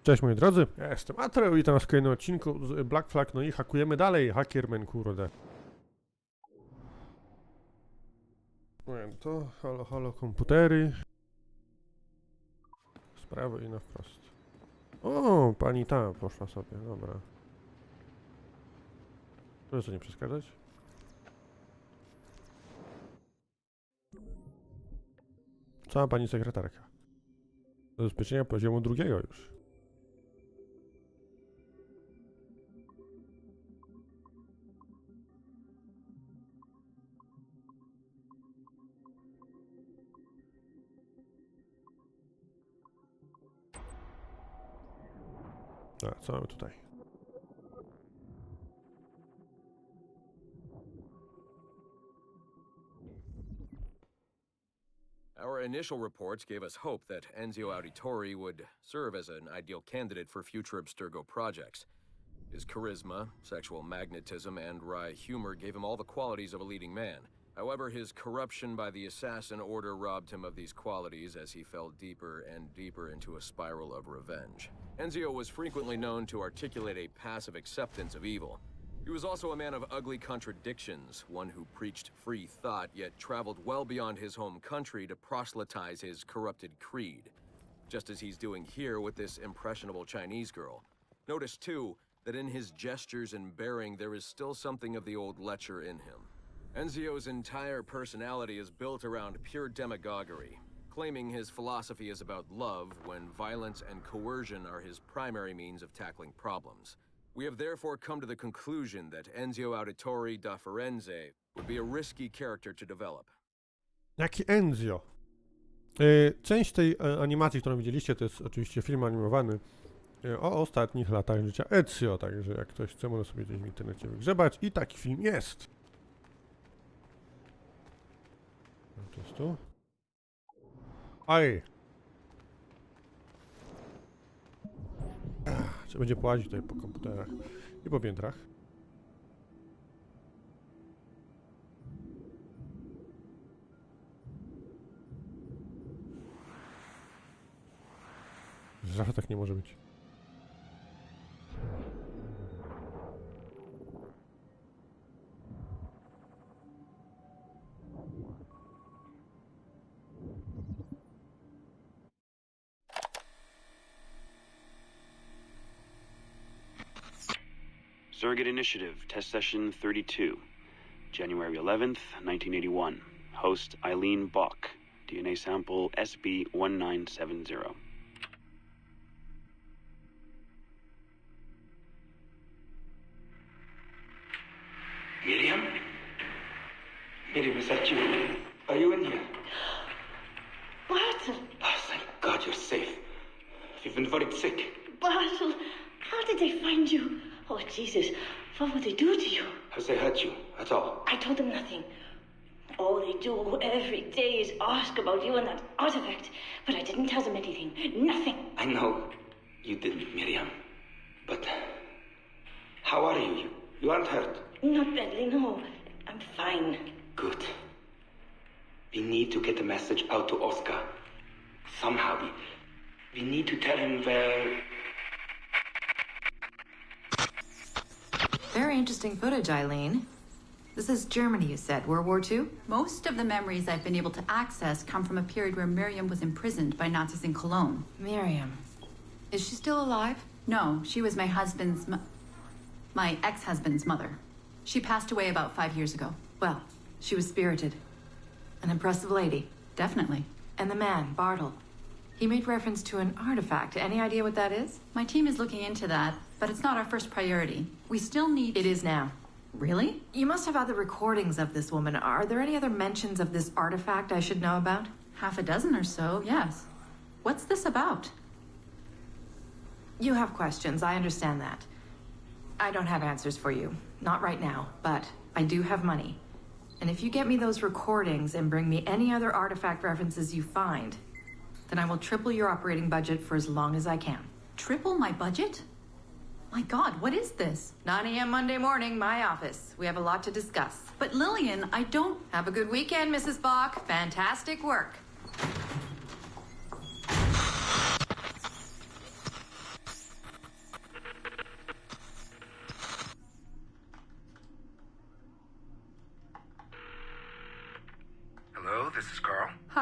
Cześć moi drodzy, ja jestem Atreu, witam was w kolejnym odcinku z Black Flag, no i hakujemy dalej, Hackerman, kurde. Mówię to, halo, komputery. Z prawej i na wprost. O, pani ta poszła sobie, dobra. Proszę nie przeszkadzać. Cała pani sekretarka. Do zabezpieczenia poziomu drugiego już. A, co mamy tutaj? Our initial reports gave us hope that Enzio Auditore would serve as an ideal candidate for future Abstergo projects. His charisma, sexual magnetism, and wry humor gave him all the qualities of a leading man. However, his corruption by the Assassin Order robbed him of these qualities as he fell deeper and deeper into a spiral of revenge. Enzio was frequently known to articulate a passive acceptance of evil. He was also a man of ugly contradictions, one who preached free thought, yet traveled well beyond his home country to proselytize his corrupted creed, just as he's doing here with this impressionable Chinese girl. Notice, too, that in his gestures and bearing there is still something of the old lecher in him. Enzio's entire personality is built around pure demagoguery, claiming his philosophy is about love when violence and coercion are his primary means of tackling problems. We have therefore come to the conclusion that Enzio Auditore da Firenze would be a risky character to develop. Jaki Enzio? Część tej animacji, którą widzieliście, to jest oczywiście film animowany o ostatnich latach życia Ezio, także jak ktoś chce, może sobie gdzieś w internecie wygrzebać i taki film jest. To jest tu. Aj! Trzeba będzie płazić tutaj po komputerach i po piętrach. Zawsze tak nie może być. Surrogate Initiative, Test Session 32, January 11th, 1981. Host Eileen Bach, DNA sample SB1970. Miriam? Miriam, is that you? Are you in here? Bartle! Oh, thank God you're safe. You've been very sick. Bartle! How did they find you? Oh, Jesus. What would they do to you? Has they hurt you at all? I told them nothing. All they do every day is ask about you and that artifact. But I didn't tell them anything. Nothing. I know you didn't, Miriam. But how are you? You aren't hurt? Not badly, no. I'm fine. Good. We need to get the message out to Oscar. Somehow. We need to tell him where... Very interesting footage, Eileen. This is Germany, you said. World War II? Most of the memories I've been able to access come from a period where Miriam was imprisoned by Nazis in Cologne. Miriam. Is she still alive? No, she was my ex-husband's mother. She passed away about 5 years ago. Well, she was spirited. An impressive lady. Definitely. And the man, Bartle. He made reference to an artifact. Any idea what that is? My team is looking into that, but it's not our first priority. We still need... It is now. Really? You must have other recordings of this woman. Are there any other mentions of this artifact I should know about? Half a dozen or so, yes. What's this about? You have questions, I understand that. I don't have answers for you. Not right now, but I do have money. And if you get me those recordings and bring me any other artifact references you find, then I will triple your operating budget for as long as I can. Triple my budget? My God, what is this? 9 a.m. Monday morning, my office. We have a lot to discuss. But Lillian, I don't... Have a good weekend, Mrs. Bach. Fantastic work.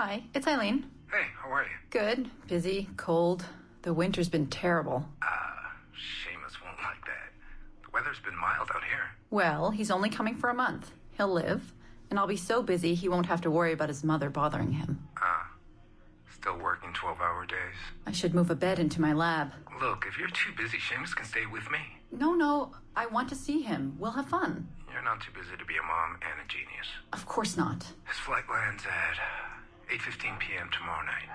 Hi, it's Eileen. Hey, how are you? Good. Busy. Cold. The winter's been terrible. Seamus won't like that. The weather's been mild out here. Well, he's only coming for a month. He'll live. And I'll be so busy he won't have to worry about his mother bothering him. Still working 12-hour days. I should move a bed into my lab. Look, if you're too busy, Seamus can stay with me. No, I want to see him. We'll have fun. You're not too busy to be a mom and a genius. Of course not. His flight lands at 8:15 p.m. tomorrow night.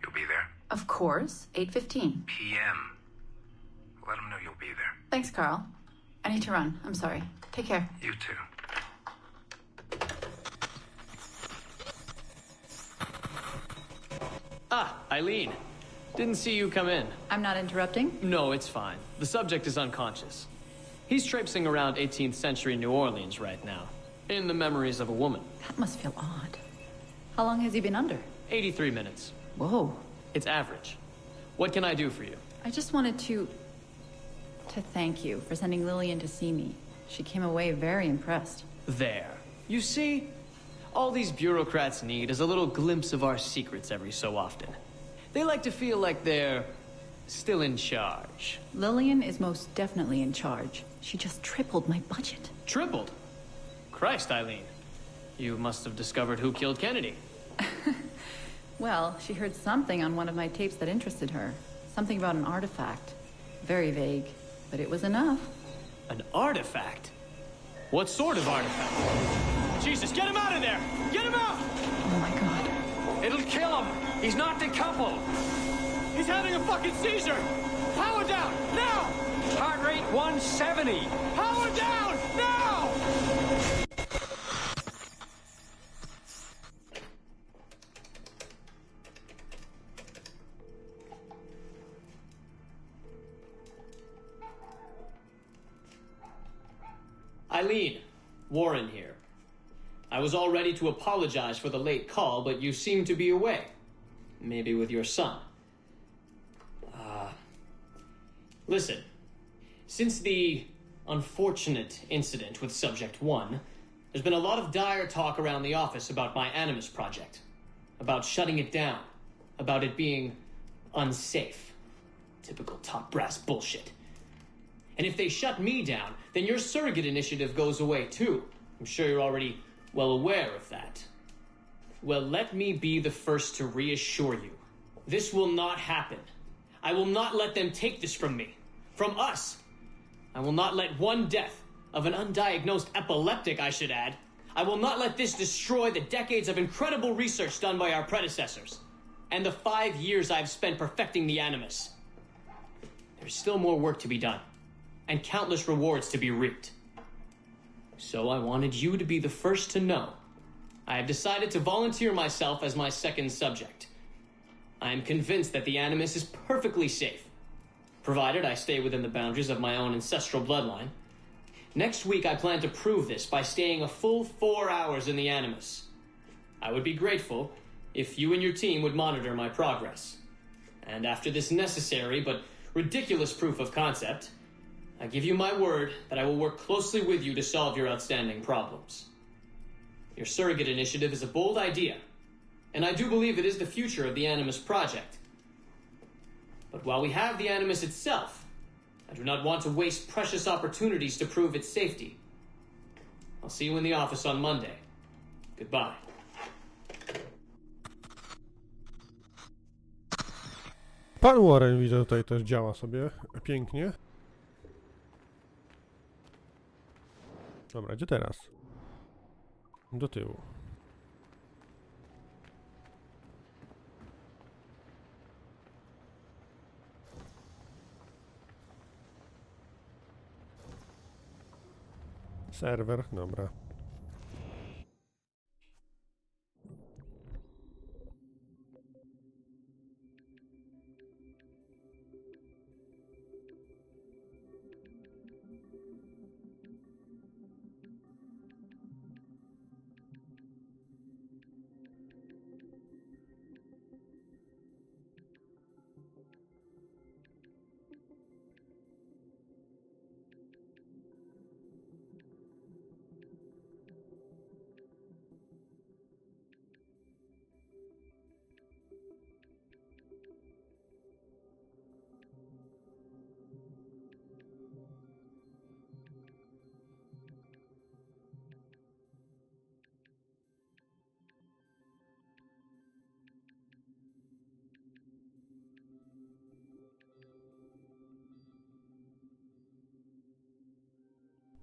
You'll be there? Of course. 8:15. p.m. Let him know you'll be there. Thanks, Carl. I need to run. I'm sorry. Take care. You too. Ah, Eileen. Didn't see you come in. I'm not interrupting? No, it's fine. The subject is unconscious. He's traipsing around 18th century New Orleans right now, in the memories of a woman. That must feel odd. How long has he been under? 83 minutes. Whoa. It's average. What can I do for you? I just wanted to thank you for sending Lillian to see me. She came away very impressed. There. You see? All these bureaucrats need is a little glimpse of our secrets every so often. They like to feel like they're still in charge. Lillian is most definitely in charge. She just tripled my budget. Tripled? Christ, Eileen. You must have discovered who killed Kennedy. Well, she heard something on one of my tapes that interested her. Something about an artifact. Very vague, but it was enough. An artifact? What sort of artifact? Jesus, get him out of there! Get him out! Oh my god. It'll kill him! He's not decoupled! He's having a fucking seizure! Power down! Now! Heart rate 170! Power down! Now! Eileen, Warren here. I was all ready to apologize for the late call, but you seem to be away. Maybe with your son. Listen. Since the unfortunate incident with Subject 1, there's been a lot of dire talk around the office about my Animus project. About shutting it down. About it being unsafe. Typical top brass bullshit. And if they shut me down, then your surrogate initiative goes away too. I'm sure you're already well aware of that. Well, let me be the first to reassure you. This will not happen. I will not let them take this from me. From us. I will not let one death, of an undiagnosed epileptic, I should add. I will not let this destroy the decades of incredible research done by our predecessors. And the 5 years I've spent perfecting the Animus. There's still more work to be done. And countless rewards to be reaped. So I wanted you to be the first to know. I have decided to volunteer myself as my second subject. I am convinced that the Animus is perfectly safe, provided I stay within the boundaries of my own ancestral bloodline. Next week I plan to prove this by staying a full 4 hours in the Animus. I would be grateful if you and your team would monitor my progress. And after this necessary but ridiculous proof of concept, I give you my word that I will work closely with you to solve your outstanding problems. Your surrogate initiative is a bold idea, and I do believe it is the future of the Animus project. But while we have the Animus itself, I do not want to waste precious opportunities to prove its safety. I'll see you in the office on Monday. Goodbye. Pan Warren widzę tutaj też działa sobie pięknie. Dobra, gdzie teraz? Do tyłu. Serwer, dobra.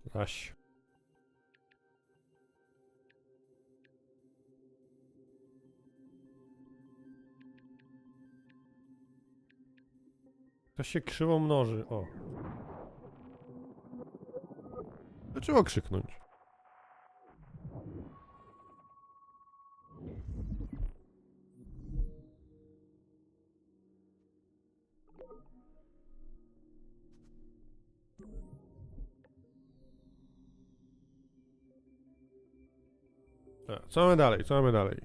Zaś. To się krzywo mnoży, o. Dlaczego krzyknąć? A, co mamy dalej? Co mamy dalej?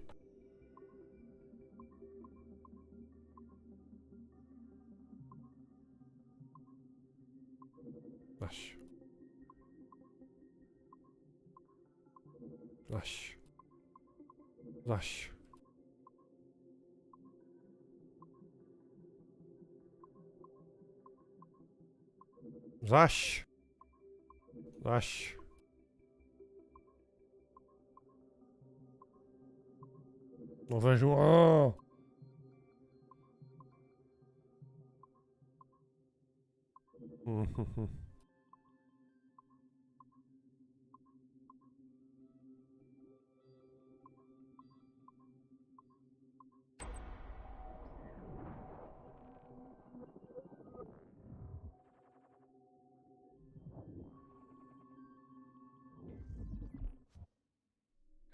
Zaś. Zaś. Zaś. Zaś. Zaś. No weź, o!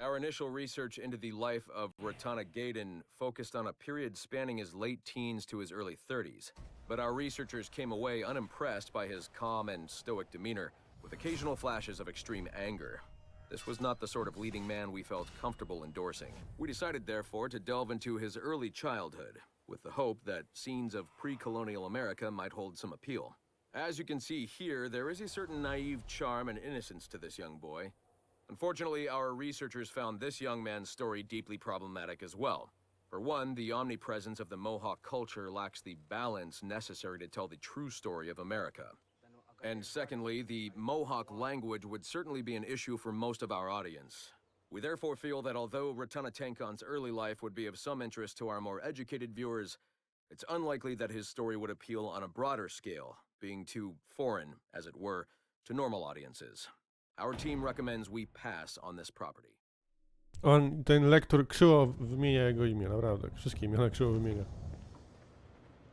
Our initial research into the life of Ratana Gaydon focused on a period spanning his late teens to his early 30s, but our researchers came away unimpressed by his calm and stoic demeanor, with occasional flashes of extreme anger. This was not the sort of leading man we felt comfortable endorsing. We decided, therefore, to delve into his early childhood, with the hope that scenes of pre-colonial America might hold some appeal. As you can see here, there is a certain naive charm and innocence to this young boy. Unfortunately, our researchers found this young man's story deeply problematic as well. For one, the omnipresence of the Mohawk culture lacks the balance necessary to tell the true story of America. And secondly, the Mohawk language would certainly be an issue for most of our audience. We therefore feel that although Ratana Tenkon's early life would be of some interest to our more educated viewers, it's unlikely that his story would appeal on a broader scale, being too foreign, as it were, to normal audiences. Our team recommends we pass on this property. Ten lektor krzywo wymienia jego imię, naprawdę. Wszystkie imiona krzywo wymienia.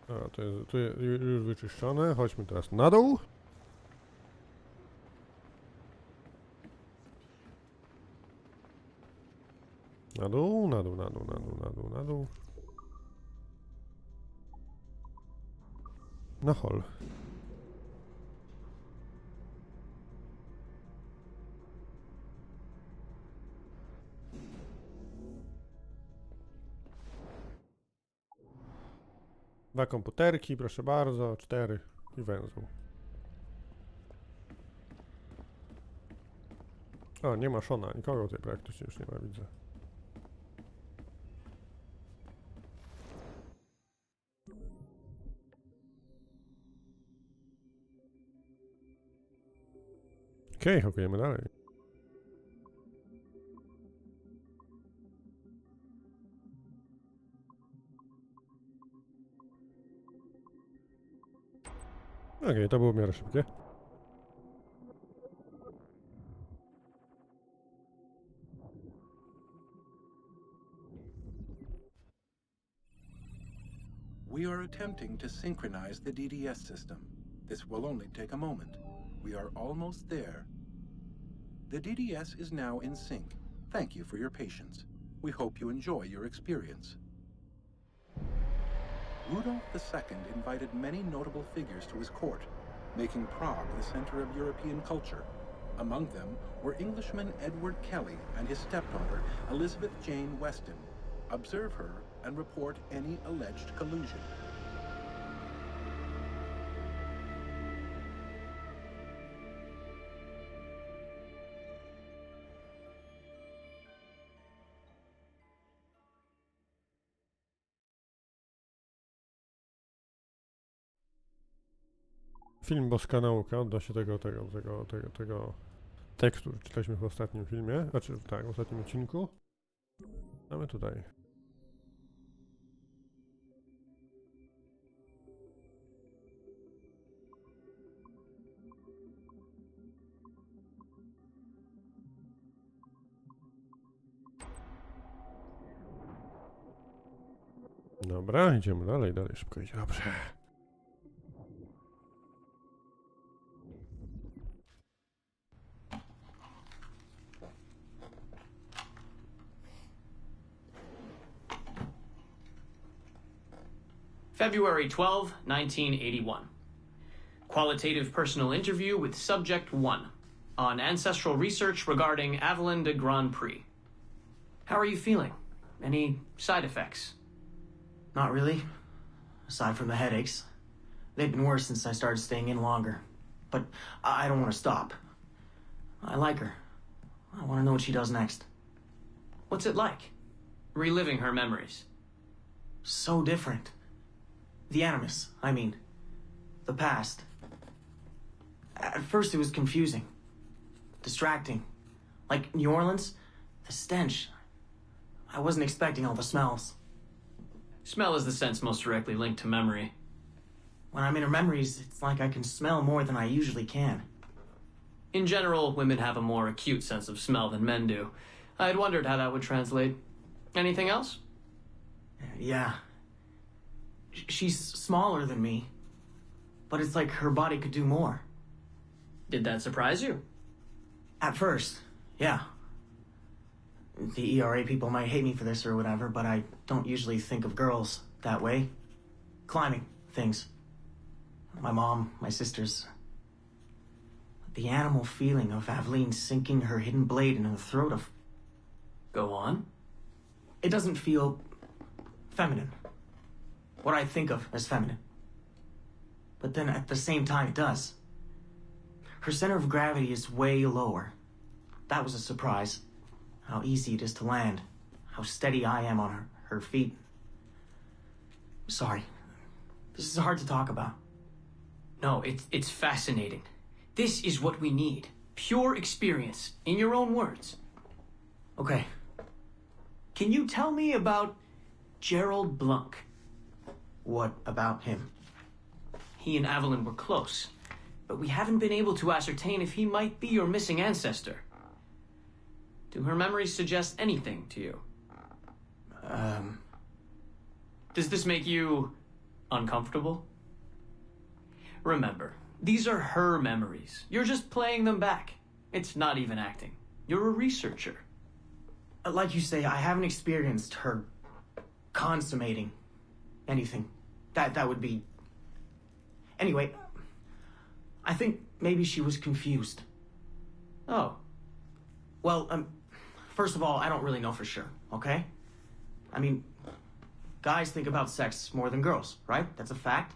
A, to jest już wyczyszczone. Chodźmy teraz na dół. Na dół, na dół, na dół, na dół, na dół, na dół. Na hol. Dwa komputerki, proszę bardzo, 4 i węzeł. O, nie ma Shona, nikogo tutaj praktycznie już nie ma, widzę. Okej, hakujemy dalej. Okej, to było w miarę szybkie. We are attempting to synchronize the DDS system. This will only take a moment. We are almost there. The DDS is now in sync. Thank you for your patience. We hope you enjoy your experience. Rudolf II invited many notable figures to his court, making Prague the center of European culture. Among them were Englishman Edward Kelly and his stepdaughter, Elizabeth Jane Weston. Observe her and report any alleged collusion. Film Boska Nauka odda się tego tekstu, który czytaliśmy w ostatnim filmie, znaczy tak, w ostatnim odcinku. Mamy tutaj. Dobra, idziemy dalej, szybko idzie, dobrze. February 12, 1981. Qualitative personal interview with Subject 1 on ancestral research regarding Avalon de Grand Prix. How are you feeling? Any side effects? Not really. Aside from the headaches. They've been worse since I started staying in longer. But I don't want to stop. I like her. I want to know what she does next. What's it like? Reliving her memories. So different. The Animus, I mean. The past. At first it was confusing. Distracting. Like New Orleans, the stench. I wasn't expecting all the smells. Smell is the sense most directly linked to memory. When I'm in her memories, it's like I can smell more than I usually can. In general, women have a more acute sense of smell than men do. I had wondered how that would translate. Anything else? Yeah. She's smaller than me, but it's like her body could do more. Did that surprise you? At first, yeah. The ERA people might hate me for this or whatever, but I don't usually think of girls that way. Climbing things. My mom, my sisters. The animal feeling of Aveline sinking her hidden blade into the throat of... Go on. It doesn't feel feminine. What I think of as feminine. But then at the same time it does. Her center of gravity is way lower. That was a surprise. How easy it is to land. How steady I am on her feet. Sorry. This is hard to talk about. No, it's fascinating. This is what we need. Pure experience, in your own words. Okay. Can you tell me about Gerald Blanc? What about him? He and Avalon were close, but we haven't been able to ascertain if he might be your missing ancestor. Do her memories suggest anything to you? Does this make you uncomfortable? Remember, these are her memories. You're just playing them back. It's not even acting. You're a researcher. Like you say, I haven't experienced her consummating anything. That would be... Anyway, I think maybe she was confused. Oh. Well, first of all, I don't really know for sure, okay? I mean, guys think about sex more than girls, right? That's a fact.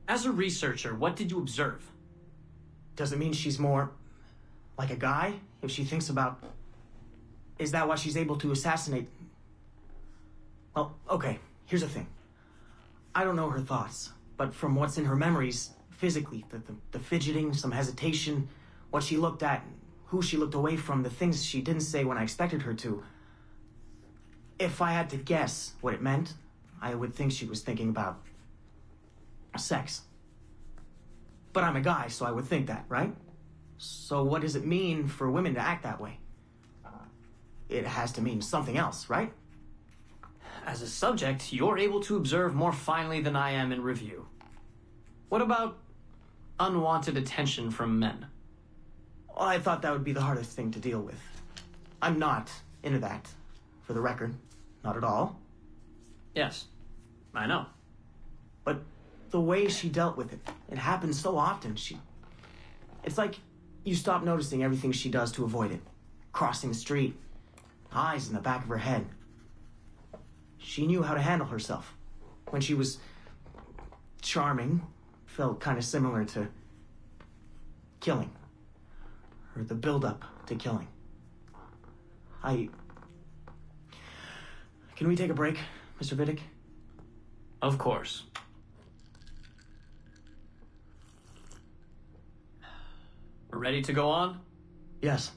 As a researcher, what did you observe? Does it mean she's more like a guy if she thinks about... Is that why she's able to assassinate... Well, okay, here's the thing. I don't know her thoughts, but from what's in her memories, physically, the fidgeting, some hesitation, what she looked at, who she looked away from, the things she didn't say when I expected her to. If I had to guess what it meant, I would think she was thinking about sex. But I'm a guy, so I would think that, right? So what does it mean for women to act that way? It has to mean something else, right? As a subject, you're able to observe more finely than I am in review. What about unwanted attention from men? Well, I thought that would be the hardest thing to deal with. I'm not into that, for the record. Not at all. Yes, I know. But the way she dealt with it, it happens so often. It's like you stop noticing everything she does to avoid it. Crossing the street, eyes in the back of her head. She knew how to handle herself. When she was charming, felt kind of similar to killing. Or the build-up to killing. Can we take a break, Mr. Vidic? Of course. Ready to go on? Yes.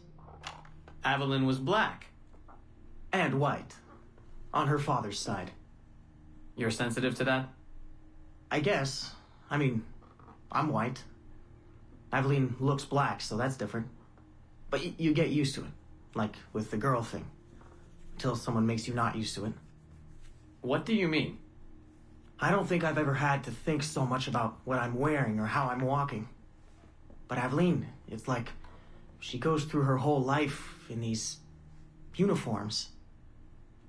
Avalon was black. And white. On her father's side. You're sensitive to that? I guess. I mean, I'm white. Aveline looks black, so that's different. But you get used to it. Like with the girl thing. Until someone makes you not used to it. What do you mean? I don't think I've ever had to think so much about what I'm wearing or how I'm walking. But Aveline, it's like she goes through her whole life in these uniforms.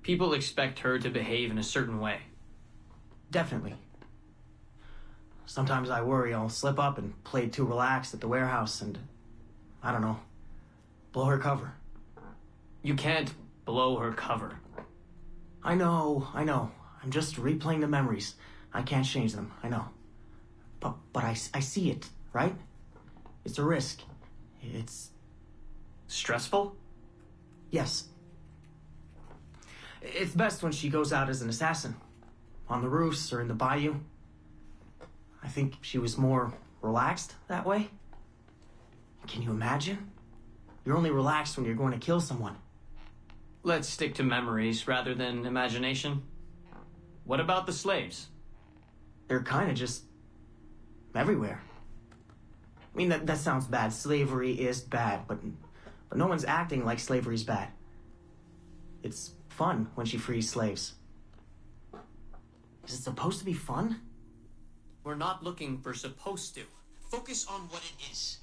People expect her to behave in a certain way. Definitely. Sometimes I worry I'll slip up and play too relaxed at the warehouse and, I don't know, blow her cover. You can't blow her cover. I know. I'm just replaying the memories. I can't change them, I know. But I see it, right? It's a risk. It's... Stressful? Yes. It's best when she goes out as an assassin. On the roofs or in the bayou. I think she was more relaxed that way. Can you imagine? You're only relaxed when you're going to kill someone. Let's stick to memories rather than imagination. What about the slaves? They're kind of just... everywhere. I mean, that sounds bad. Slavery is bad, but no one's acting like slavery's bad. It's fun when she frees slaves. Is it supposed to be fun? We're not looking for supposed to. Focus on what it is.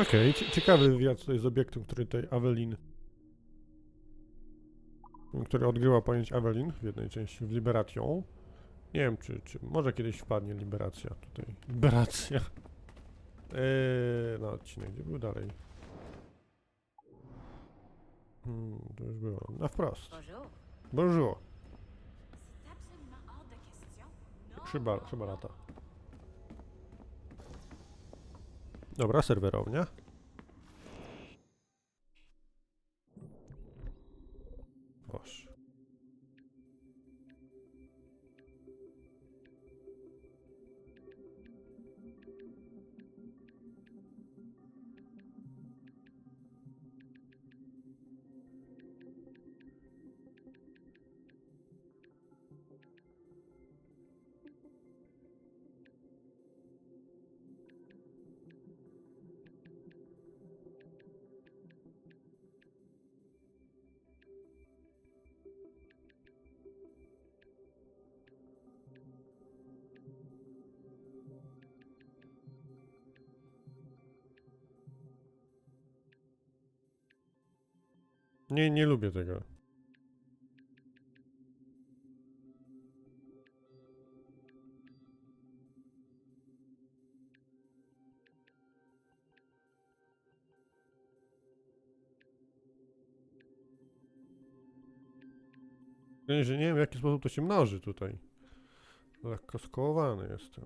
Okej, ciekawy wywiad tutaj z obiektem, który tutaj który odgrywa pojęć Evelyn w jednej części w Liberation. Nie wiem, czy może kiedyś wpadnie Liberacja tutaj. Liberacja. Na odcinek, gdzie był dalej? To już było. Na wprost. Bonjour. Chyba lata. Dobra, serwerownia. Boże. Nie lubię tego. Że nie wiem, w jaki sposób to się mnoży tutaj. Lekko skołowany jestem.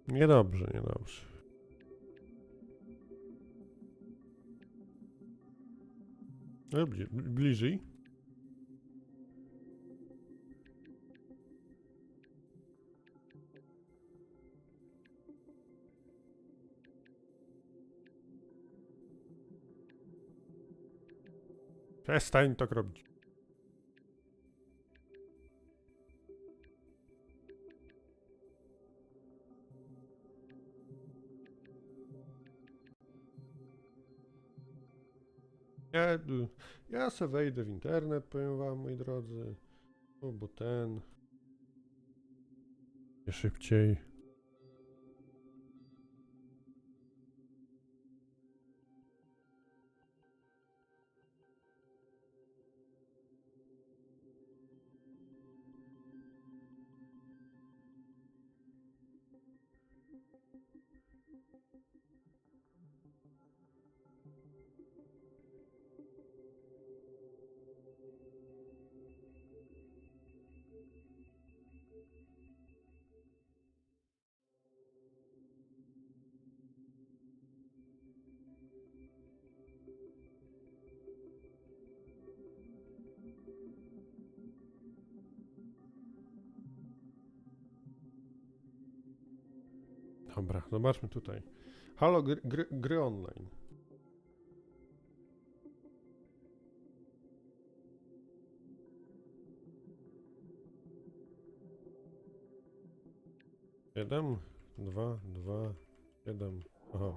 Niedobrze. Bliżej. Przestań tak robić. Ja se wejdę w internet, powiem wam, moi drodzy. O, bo szybciej. Dobra, zobaczmy tutaj. Halo, gry online. Siedem, 2, 2, 7. Aha.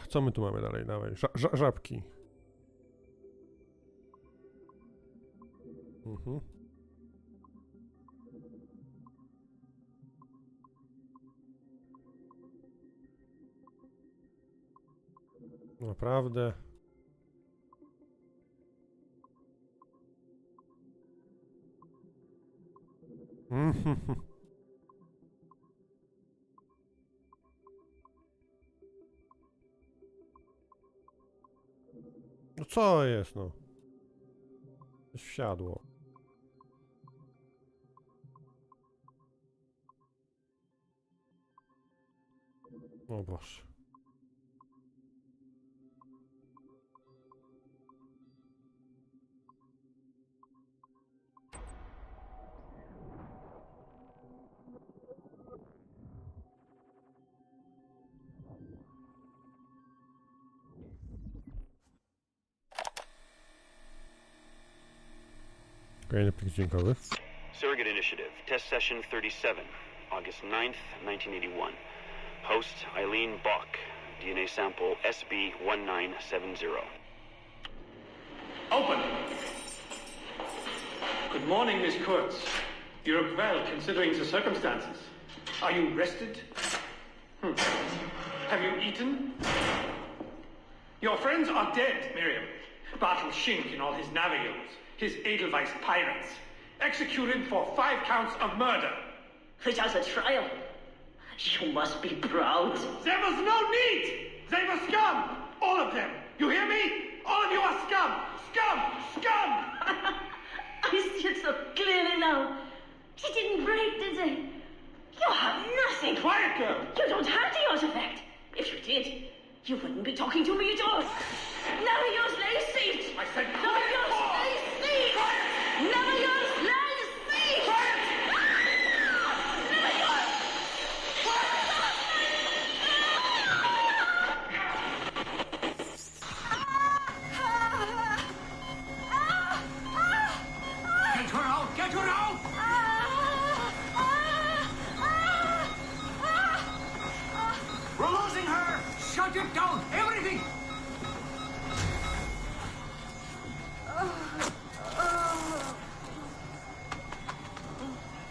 Co my tu mamy dalej? Dawaj, żabki. Mhm. Naprawdę. Mhm. No co jest, no? Coś wsiadło. O Boże. Kolejny plik dźwiękowy. Surrogate Initiative, Test Session 37, August 9th, 1981. Host Eileen Bach, DNA sample SB1970. Open! Good morning, Miss Kurtz. You look well, considering the circumstances. Are you rested? Have you eaten? Your friends are dead, Miriam. Bartle Shink and all his navigos, his Edelweiss pirates, executed for 5 counts of murder. It has a trial. You must be proud. There was no need! They were scum! All of them! You hear me? All of you are scum! Scum! Scum! I see it so clearly now. He didn't break, did they? You have nothing. Quiet, girl! You don't have the artifact. If you did, you wouldn't be talking to me at all. Never use lace seat. I said Never quiet! use lace seat. Quiet! Never use lace seat. Quiet! Never use. Get her out! Get her out! We're losing her! Shut it down! Everything!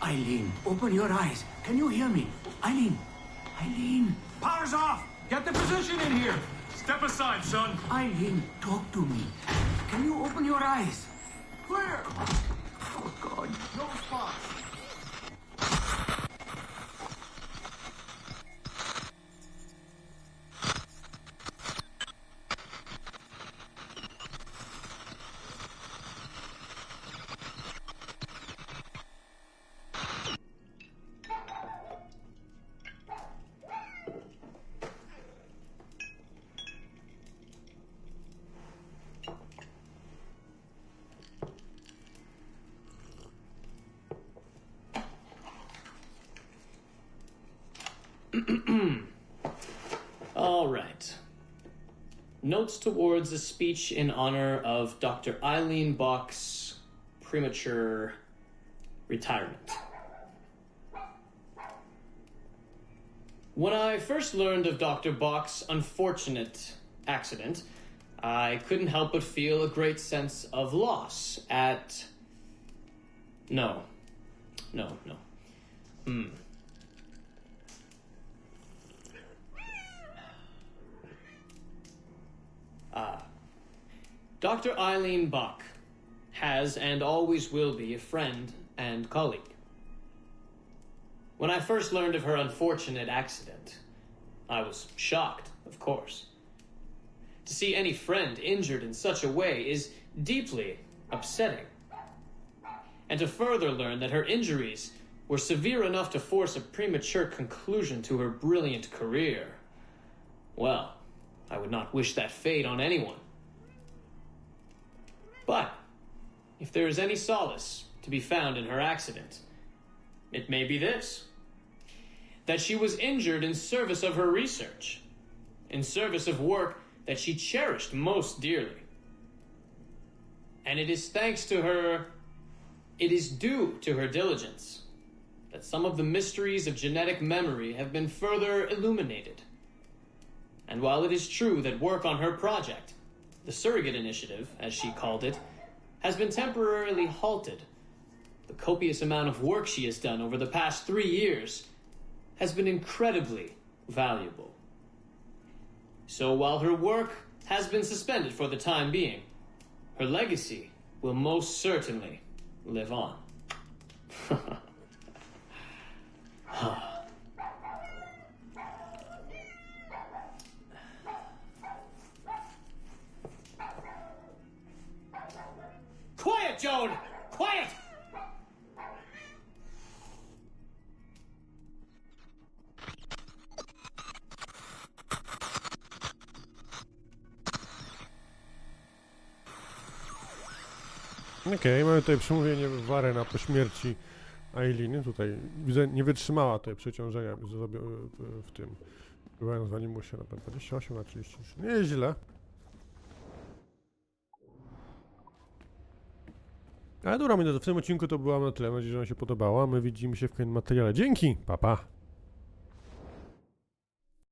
Eileen, open your eyes. Can you hear me? Eileen! Eileen! Power's off! Get the position in here! Step aside, son! Eileen, talk to me. Can you open your eyes? Clear! Oh, God. No response! All right. Notes towards a speech in honor of Dr. Eileen Bach's premature retirement. When I first learned of Dr. Bach's unfortunate accident, I couldn't help but feel a great sense of loss at... No. Dr. Eileen Bach has and always will be a friend and colleague. When I first learned of her unfortunate accident, I was shocked, of course. To see any friend injured in such a way is deeply upsetting. And to further learn that her injuries were severe enough to force a premature conclusion to her brilliant career, well, I would not wish that fate on anyone. But if there is any solace to be found in her accident, it may be this: that she was injured in service of her research, in service of work that she cherished most dearly. And it is thanks to her, it is due to her diligence, that some of the mysteries of genetic memory have been further illuminated. And while it is true that work on her project, the Surrogate Initiative, as she called it, has been temporarily halted, the copious amount of work she has done over the past 3 years has been incredibly valuable. So while her work has been suspended for the time being, her legacy will most certainly live on. Quiet, Joan! Quiet! Okej, mamy tutaj przemówienie Warrena po śmierci Eileen. Tutaj widzę, nie wytrzymała tutaj przeciążenia w tym. Byłem zwalił się na 28 na 33. Nieźle. Ale dobra, w tym odcinku to była na tyle. Mam nadzieję, że wam się podobało. My widzimy się w kolejnym materiale. Dzięki! Pa, pa!